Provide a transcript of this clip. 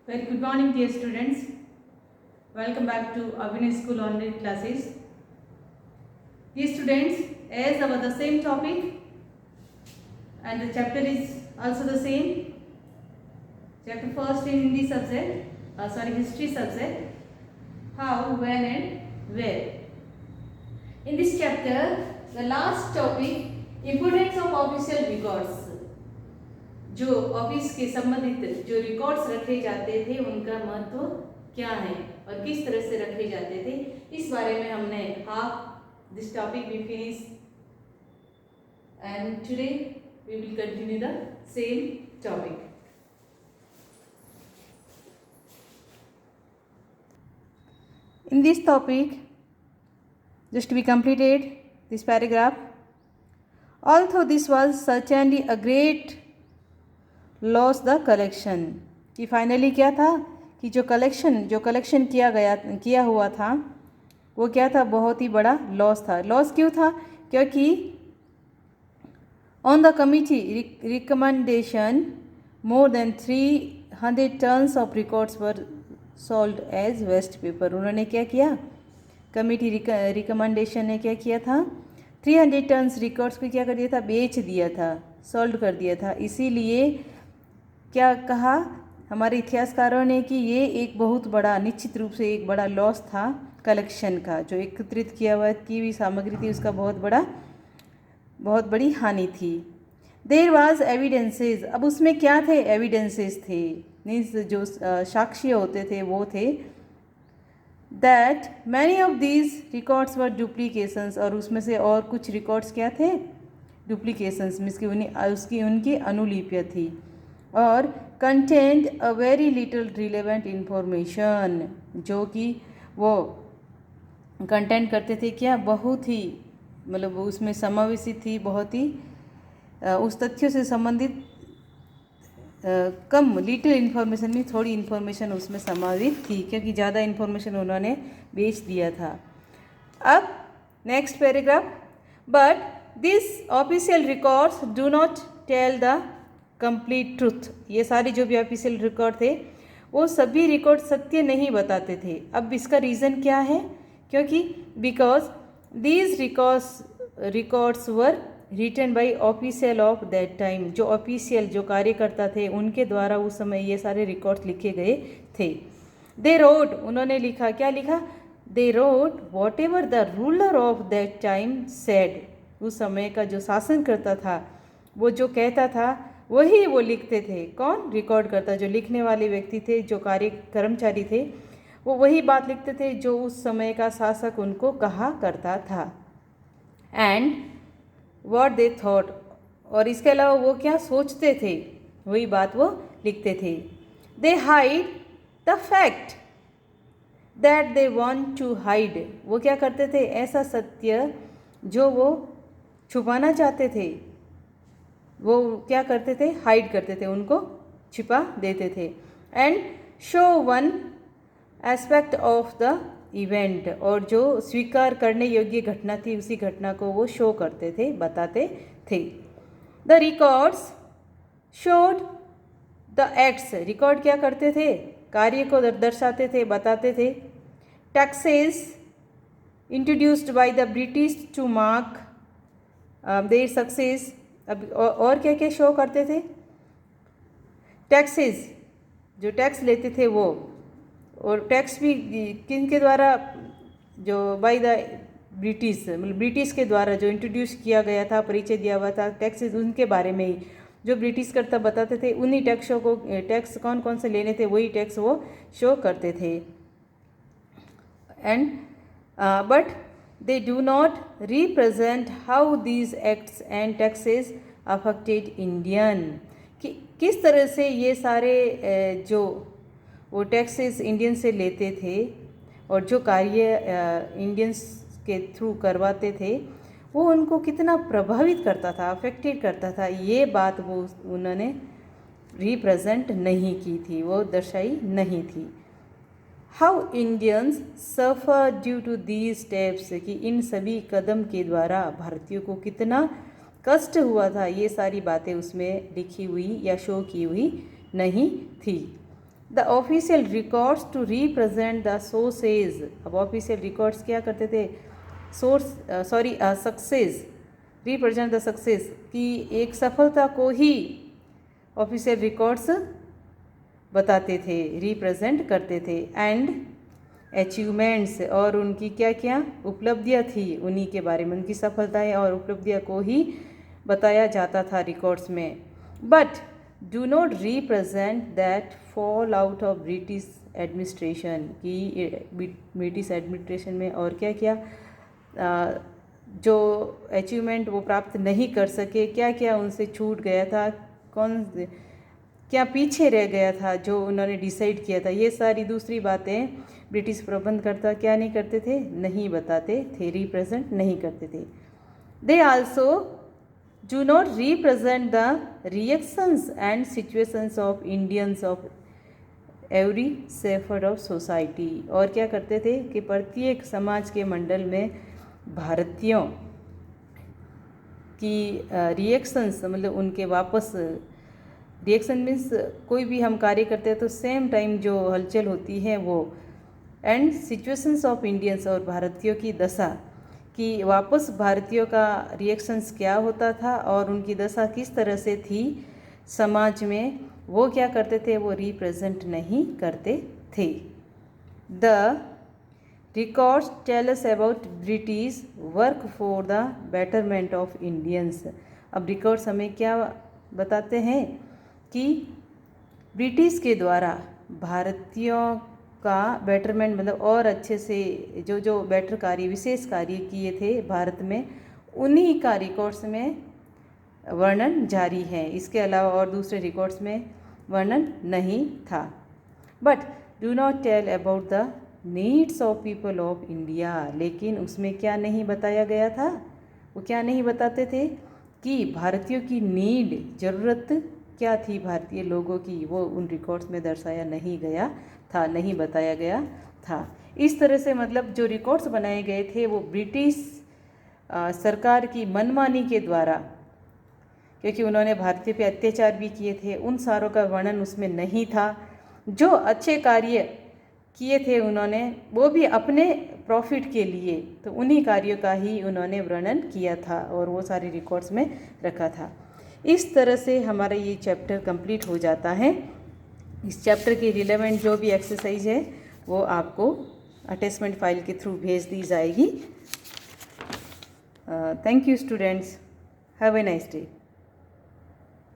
Very good morning, dear students. Welcome back to Abhinay School Online classes. Dear students, as our the same topic and the chapter is also the same. Chapter first in Hindi subject, history subject. How, when, and where. In this chapter, the last topic, importance of official records. जो office के संबंधित जो records रखे जाते थे उनका महत्व क्या है और किस तरह से रखे जाते थे, इस बारे में हमने half this topic we finish and today we will continue the same topic. In this topic, just we completed this paragraph. Although this was certainly a great loss the collection, कि फाइनली क्या था कि जो collection किया हुआ था वो क्या था, बहुत ही बड़ा लॉस था. लॉस क्यों था? क्योंकि on the committee recommendation more than 300 tons of records were sold as waste paper. उन्होंने क्या किया, कमिटी रिकमेंडेशन ने क्या किया था, 300 टन्स रिकॉर्ड्स को क्या कर दिया था, बेच दिया था, सोल्ड कर दिया था. इसीलिए क्या कहा हमारे इतिहासकारों ने कि ये एक बहुत बड़ा, निश्चित रूप से एक बड़ा लॉस था कलेक्शन का. जो एकत्रित की हुई सामग्री थी उसका बहुत बड़ी हानि थी. देयर वाज एविडेंसेस, अब उसमें क्या थे, एविडेंसेस थे, मीन्स जो साक्ष्य होते थे वो थे. That many of these records were duplications, और उसमें से और कुछ रिकॉर्ड्स क्या थे, डुप्लीकेशंस, मीन्स की उनकी अनुलिपियाँ थी. और content a very little relevant information, जो कि वो कंटेंट करते थे क्या, बहुत ही मतलब उसमें समावेशित थी, बहुत ही उस तथ्यों से संबंधित कम, लिटिल इन्फॉर्मेशन में थोड़ी इन्फॉर्मेशन उसमें समावित थी, क्योंकि ज़्यादा इन्फॉर्मेशन उन्होंने बेच दिया था. अब next paragraph. But this official records do not tell the complete truth. ये सारी जो भी ऑफिशियल रिकॉर्ड थे वो सभी रिकॉर्ड सत्य नहीं बताते थे. अब इसका रीज़न क्या है, क्योंकि because these records were written by official of that time. जो ऑफिशियल जो कार्यकर्ता थे उनके द्वारा उस समय ये सारे रिकॉर्ड्स लिखे गए थे. दे रोट, उन्होंने लिखा, क्या लिखा, they wrote what ever the ruler of that time said. उस समय का जो शासनकर्ता था वो जो कहता था वही वो लिखते थे. कौन, रिकॉर्ड करता, जो लिखने वाले व्यक्ति थे, जो कर्मचारी थे, वो वही बात लिखते थे जो उस समय का शासक उनको कहा करता था. एंड व्हाट दे थॉट, और इसके अलावा वो क्या सोचते थे वही बात वो लिखते थे. They hide the fact that they want to hide. वो क्या करते थे, ऐसा सत्य जो वो छुपाना चाहते थे वो क्या करते थे, हाइड करते थे, उनको छिपा देते थे. And show one aspect of the event, और जो स्वीकार करने योग्य घटना थी उसी घटना को वो शो करते थे, बताते थे. The records showed the acts. Record क्या करते थे, कार्य को दर्शाते थे, बताते थे. Taxes introduced by the British to mark their success. अब और क्या क्या शो करते थे, टैक्सेस, जो टैक्स लेते थे वो, और टैक्स भी किन के द्वारा, जो बाय द ब्रिटिश, मतलब ब्रिटिश के द्वारा जो इंट्रोड्यूस किया गया था, परिचय दिया हुआ था टैक्सेस, उनके बारे में ही जो ब्रिटिश करता बताते थे, उन्हीं टैक्सों को, टैक्स कौन कौन से लेने थे वही टैक्स वो शो करते थे. And but they do not represent how these acts and taxes affected Indian. कि किस तरह से ये सारे जो वो टैक्सेस इंडियन से लेते थे और जो कार्य इंडियंस के थ्रू करवाते थे वो उनको कितना प्रभावित करता था, अफेक्टेड करता था, ये बात वो उन्होंने रिप्रेजेंट नहीं की थी, वो दर्शाई नहीं थी. How Indians suffer due to these steps, कि इन सभी कदम के द्वारा भारतीयों को कितना कष्ट हुआ था, ये सारी बातें उसमें लिखी हुई या शो की हुई नहीं थी. The official records to represent the sources. अब ऑफिशियल रिकॉर्ड्स क्या करते थे, सक्सेस, रिप्रेजेंट द सक्सेस, कि एक सफलता को ही ऑफिशियल रिकॉर्ड्स बताते थे, रिप्रेजेंट करते थे। एंड अचीवमेंट्स, और उनकी क्या क्या उपलब्धियाँ थी, उन्हीं के बारे में, उनकी सफलताएं और उपलब्धियाँ को ही बताया जाता था रिकॉर्ड्स में। But do not represent that fall out of British administration, कि ब्रिटिश एडमिनिस्ट्रेशन में और क्या क्या जो अचीवमेंट वो प्राप्त नहीं कर सके, क्या क्या उनसे छूट गया था, क्या पीछे रह गया था जो उन्होंने डिसाइड किया था, ये सारी दूसरी बातें ब्रिटिश प्रबंधकर्ता क्या नहीं करते थे, नहीं बताते थे, रिप्रेजेंट नहीं करते थे। They also do not represent the reactions and situations of Indians of every shepherd of society, और क्या करते थे कि प्रत्येक समाज के मंडल में भारतीयों की रिएक्शंस, मतलब उनके वापस, रिएक्शन मीन्स कोई भी हम कार्य करते हैं तो सेम टाइम जो हलचल होती है वो, एंड सिचुएशंस ऑफ इंडियंस, और भारतीयों की दशा, कि वापस भारतीयों का रिएक्शंस क्या होता था और उनकी दशा किस तरह से थी समाज में, वो क्या करते थे, वो रिप्रेजेंट नहीं करते थे। The records tell us about British work for the betterment of Indians. अब रिकॉर्ड्स हमें क्या बताते हैं कि ब्रिटिश के द्वारा भारतीयों का बेटरमेंट, मतलब और अच्छे से जो जो बेटर कार्य, विशेष कार्य किए थे भारत में, उन्हीं का रिकॉर्ड्स में वर्णन जारी है। इसके अलावा और दूसरे रिकॉर्ड्स में वर्णन नहीं था। But do not tell about the needs of people of India, लेकिन उसमें क्या नहीं बताया गया था, वो क्या नहीं बताते थे कि भारतीयों की नीड, ज़रूरत क्या थी भारतीय लोगों की, वो उन रिकॉर्ड्स में दर्शाया नहीं गया था, नहीं बताया गया था। इस तरह से मतलब जो रिकॉर्ड्स बनाए गए थे वो ब्रिटिश सरकार की मनमानी के द्वारा, क्योंकि उन्होंने भारतीय पे अत्याचार भी किए थे, उन सारों का वर्णन उसमें नहीं था। जो अच्छे कार्य किए थे उन्होंने, वो भी अपने प्रॉफिट के लिए, तो उन्हीं कार्यों का ही उन्होंने वर्णन किया था और वो सारे रिकॉर्ड्स में रखा था। इस तरह से हमारा ये चैप्टर कंप्लीट हो जाता है। इस चैप्टर की रिलेवेंट जो भी एक्सरसाइज है वो आपको अटैचमेंट फाइल के थ्रू भेज दी जाएगी। Thank you students, have a nice day.